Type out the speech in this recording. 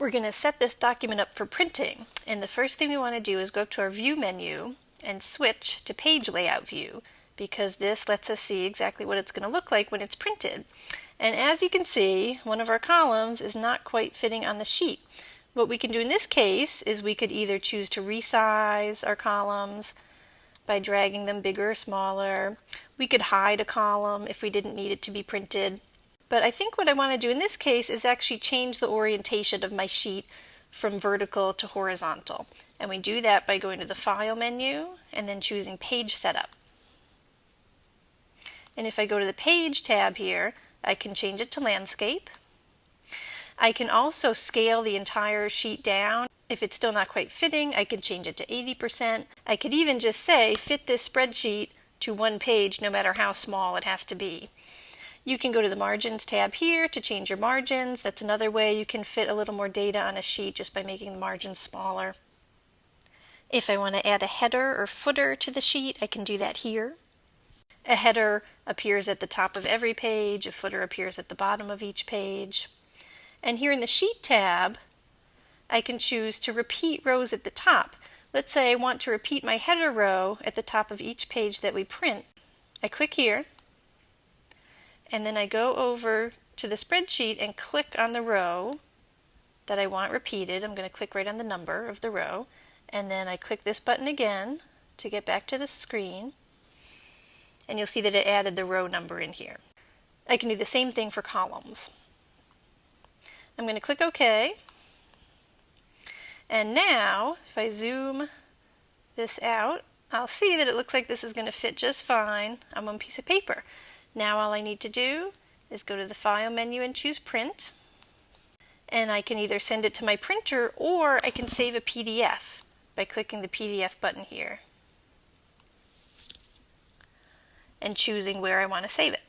We're going to set this document up for printing, and the first thing we want to do is go up to our View menu and switch to Page Layout View, because this lets us see exactly what it's going to look like when it's printed. And as you can see, one of our columns is not quite fitting on the sheet. What we can do in this case is we could either choose to resize our columns by dragging them bigger or smaller. We could hide a column if we didn't need it to be printed. But I think what I want to do in this case is actually change the orientation of my sheet from vertical to horizontal. And we do that by going to the File menu and then choosing Page Setup. And if I go to the Page tab here, I can change it to Landscape. I can also scale the entire sheet down. If it's still not quite fitting, I can change it to 80%. I could even just say, fit this spreadsheet to one page no matter how small it has to be. You can go to the Margins tab here to change your margins. That's another way you can fit a little more data on a sheet just by making the margins smaller. If I want to add a header or footer to the sheet, I can do that here. A header appears at the top of every page, a footer appears at the bottom of each page. And here in the Sheet tab, I can choose to repeat rows at the top. Let's say I want to repeat my header row at the top of each page that we print. I click here, and then I go over to the spreadsheet and click on the row that I want repeated. I'm going to click right on the number of the row, and then I click this button again to get back to the screen, and you'll see that it added the row number in here. I can do the same thing for columns. I'm going to click OK, and now if I zoom this out, I'll see that it looks like this is going to fit just fine on one piece of paper. Now all I need to do is go to the File menu and choose Print, and I can either send it to my printer or I can save a PDF by clicking the PDF button here and choosing where I want to save it.